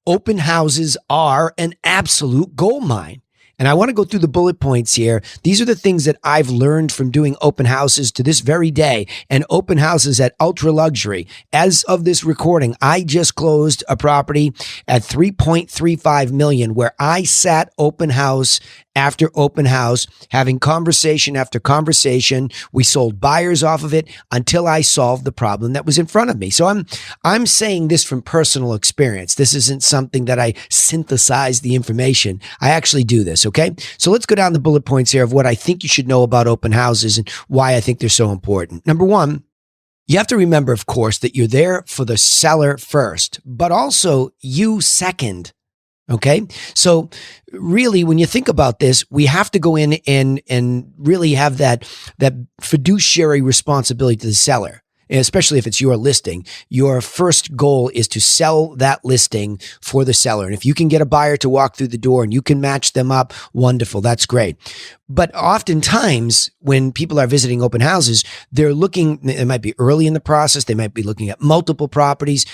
Open houses are an absolute gold mine. And I want to go through the bullet points here. These are the things that I've learned from doing open houses to this very day, and open houses at ultra luxury. As of this recording, I just closed a property at 3.35 million where I sat open house after open house, having conversation after conversation. We sold buyers off of it until I solved the problem that was in front of me. So I'm saying this from personal experience. This isn't something that I synthesize the information. I actually do this. Okay. So let's go down the bullet points here of what I think you should know about open houses and why I think they're so important. Number one, you have to remember, of course, that you're there for the seller first, but also you second. Okay. So really, when you think about this, we have to go in and really have that fiduciary responsibility to the seller. And especially if it's your listing, your first goal is to sell that listing for the seller. And if you can get a buyer to walk through the door and you can match them up, wonderful. That's great. But oftentimes when people are visiting open houses, they're looking, it might be early in the process. They might be looking at multiple properties.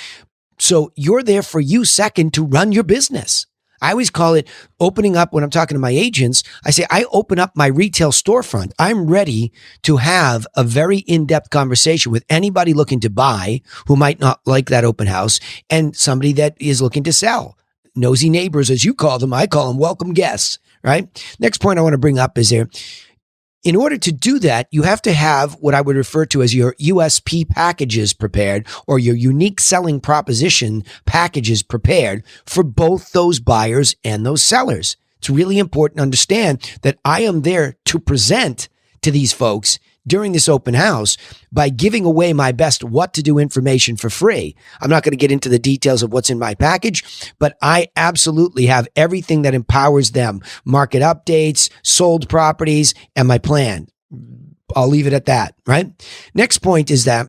So you're there for you second to run your business. I always call it opening up. When I'm talking to my agents, I say, I open up my retail storefront. I'm ready to have a very in-depth conversation with anybody looking to buy who might not like that open house and somebody that is looking to sell. Nosy neighbors, as you call them, I call them welcome guests, right? Next point I want to bring up is there. In order to do that, you have to have what I would refer to as your USP packages prepared, or your unique selling proposition packages prepared for both those buyers and those sellers. It's really important to understand that I am there to present to these folks during this open house by giving away my best what to do information for free. I'm not going to get into the details of what's in my package, but I absolutely have everything that empowers them. Market updates, sold properties, and my plan. I'll leave it at that, right? Next point is that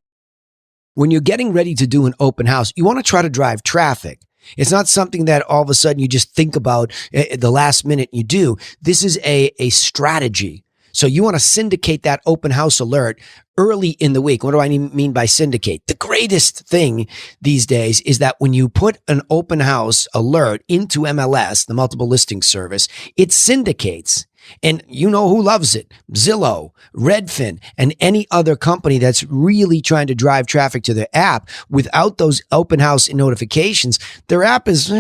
when you're getting ready to do an open house, you want to try to drive traffic. It's not something that all of a sudden you just think about the last minute you do. This is a strategy. So you want to syndicate that open house alert early in the week. What do I mean by syndicate? The greatest thing these days is that when you put an open house alert into MLS, the multiple listing service, it syndicates. And you know who loves it? Zillow, Redfin, and any other company that's really trying to drive traffic to their app. Without those open house notifications, their app is,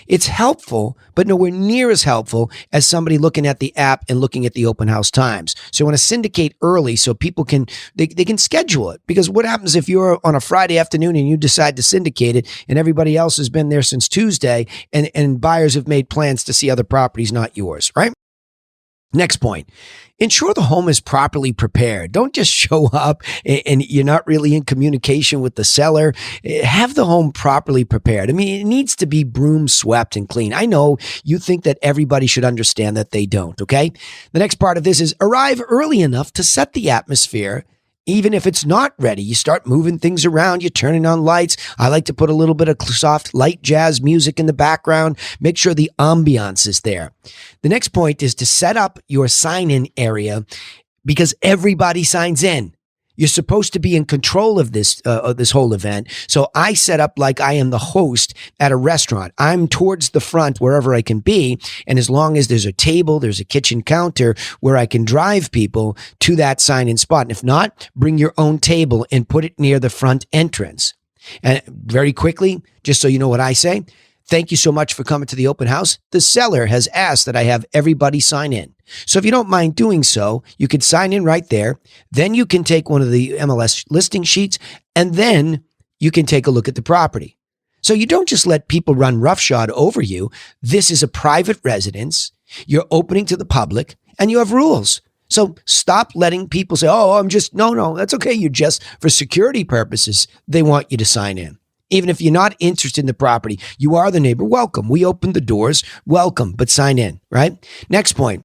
it's helpful, but nowhere near as helpful as somebody looking at the app and looking at the open house times. So you want to syndicate early so people can, they can schedule it. Because what happens if you're on a Friday afternoon and you decide to syndicate it and everybody else has been there since Tuesday and buyers have made plans to see other properties, not yours, right? Next point, ensure the home is properly prepared. Don't just show up and you're not really in communication with the seller. Have the home properly prepared. I mean, it needs to be broom swept and clean. I know you think that everybody should understand that they don't, okay? The next part of this is arrive early enough to set the atmosphere. Even if it's not ready, you start moving things around, you're turning on lights. I like to put a little bit of soft, light jazz music in the background. Make sure the ambiance is there. The next point is to set up your sign-in area because everybody signs in. You're supposed to be in control of this whole event. So I set up like I am the host at a restaurant. I'm towards the front wherever I can be. And as long as there's a table, there's a kitchen counter where I can drive people to that sign-in spot. And if not, bring your own table and put it near the front entrance. And very quickly, just so you know what I say, thank you so much for coming to the open house. The seller has asked that I have everybody sign in. So if you don't mind doing so, you can sign in right there. Then you can take one of the MLS listing sheets and then you can take a look at the property. So you don't just let people run roughshod over you. This is a private residence. You're opening to the public and you have rules. So stop letting people say, oh, no, that's okay. You're just for security purposes. They want you to sign in. Even if you're not interested in the property, you are the neighbor. Welcome. We opened the doors. Welcome, but sign in, right? Next point,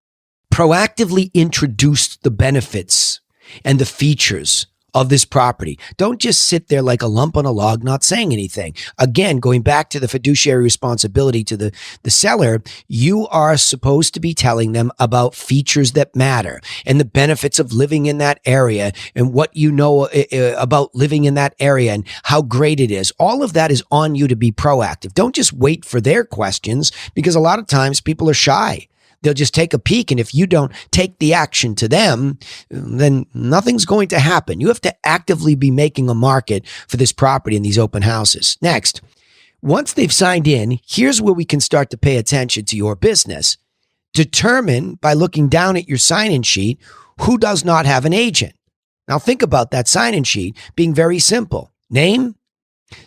proactively introduce the benefits and the features of this property. Don't just sit there like a lump on a log, not saying anything. Again, going back to the fiduciary responsibility to the seller, you are supposed to be telling them about features that matter and the benefits of living in that area and what you know about living in that area and how great it is. All of that is on you to be proactive. Don't just wait for their questions, because a lot of times people are shy. They'll just take a peek, and if you don't take the action to them, then nothing's going to happen. You have to actively be making a market for this property in these open houses. Next, once they've signed in, here's where we can start to pay attention to your business. Determine by looking down at your sign-in sheet who does not have an agent. Now think about that sign-in sheet being very simple. Name,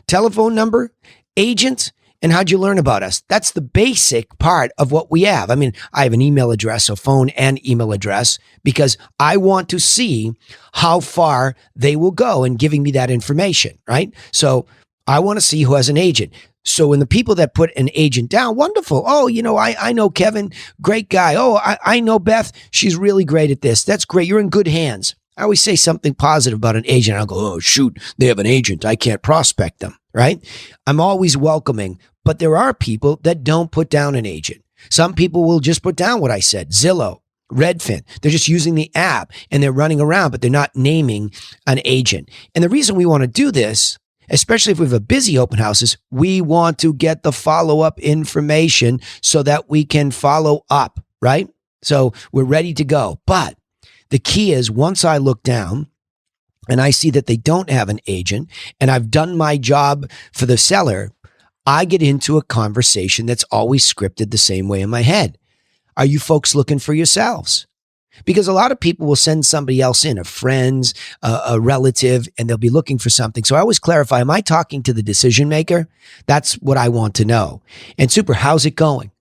telephone number, agent, and how'd you learn about us? That's the basic part of what we have. I mean, I have an email address, a phone and email address, because I want to see how far they will go in giving me that information, right? So I want to see who has an agent. So when the people that put an agent down, wonderful. Oh, I know Kevin, great guy. Oh, I know Beth. She's really great at this. That's great. You're in good hands. I always say something positive about an agent. I'll go, oh, shoot, they have an agent. I can't prospect them, right? I'm always welcoming, but there are people that don't put down an agent. Some people will just put down what I said, Zillow, Redfin. They're just using the app and they're running around, but they're not naming an agent. And the reason we want to do this, especially if we have a busy open house, is we want to get the follow-up information so that we can follow up, right? So we're ready to go. But the key is, once I look down and I see that they don't have an agent and I've done my job for the seller, I get into a conversation that's always scripted the same way in my head. Are you folks looking for yourselves? Because a lot of people will send somebody else in, a friend, a relative, and they'll be looking for something. So I always clarify, am I talking to the decision maker? That's what I want to know. And super, how's it going?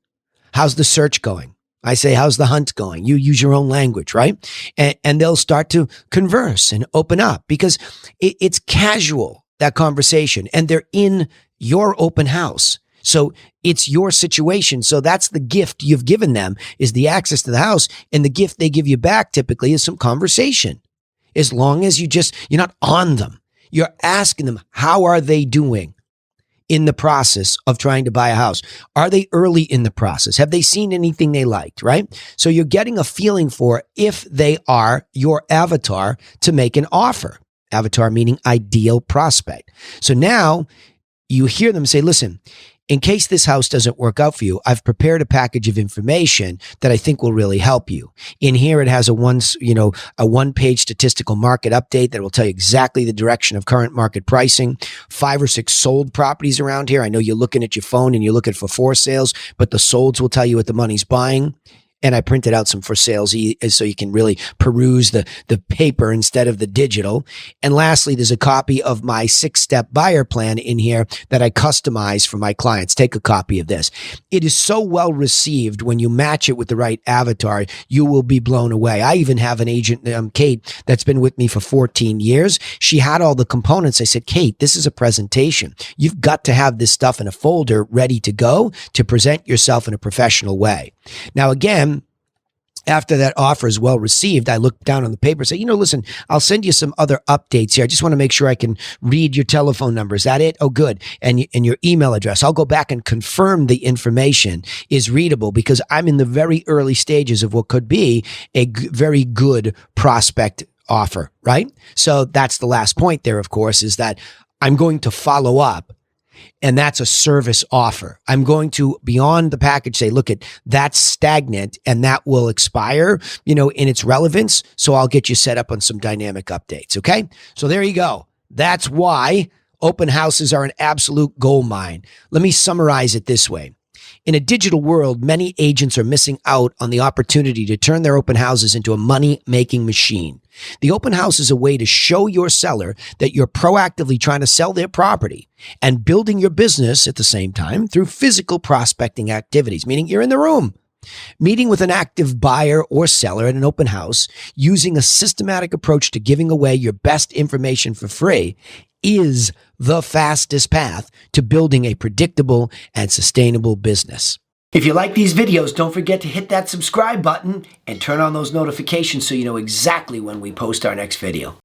How's the search going? I say, how's the hunt going? You use your own language, right? And they'll start to converse and open up, because it's casual, that conversation, and they're in your open house. So it's your situation. So that's the gift you've given them, is the access to the house. And the gift they give you back typically is some conversation. As long as you're not on them. You're asking them, how are they doing in the process of trying to buy a house? Are they early in the process? Have they seen anything they liked, right? So you're getting a feeling for if they are your avatar to make an offer. Avatar meaning ideal prospect. So now you hear them say, listen, in case this house doesn't work out for you, I've prepared a package of information that I think will really help you. In here, it has a one-page statistical market update that will tell you exactly the direction of current market pricing. 5 or 6 sold properties around here. I know you're looking at your phone and you're looking for sales, but the solds will tell you what the money's buying. And I printed out some for sales so you can really peruse the paper instead of the digital. And lastly, there's a copy of my 6-step buyer plan in here that I customize for my clients. Take a copy of this. It is so well received. When you match it with the right avatar, you will be blown away. I even have an agent, Kate, that's been with me for 14 years. She had all the components. I said, Kate, this is a presentation. You've got to have this stuff in a folder ready to go to present yourself in a professional way. Now, again, after that offer is well received, I look down on the paper and say, listen, I'll send you some other updates here. I just want to make sure I can read your telephone number. Is that it? Oh, good. And your email address. I'll go back and confirm the information is readable, because I'm in the very early stages of what could be a very good prospect offer, right? So that's the last point there, of course, is that I'm going to follow up. And that's a service offer. I'm going to, beyond the package, say, look, that's stagnant and that will expire, in its relevance. So I'll get you set up on some dynamic updates. Okay. So there you go. That's why open houses are an absolute gold mine. Let me summarize it this way. In a digital world, many agents are missing out on the opportunity to turn their open houses into a money-making machine. The open house is a way to show your seller that you're proactively trying to sell their property and building your business at the same time through physical prospecting activities, meaning you're in the room. Meeting with an active buyer or seller at an open house, using a systematic approach to giving away your best information for free, is the fastest path to building a predictable and sustainable business. If you like these videos, don't forget to hit that subscribe button and turn on those notifications so you know exactly when we post our next video.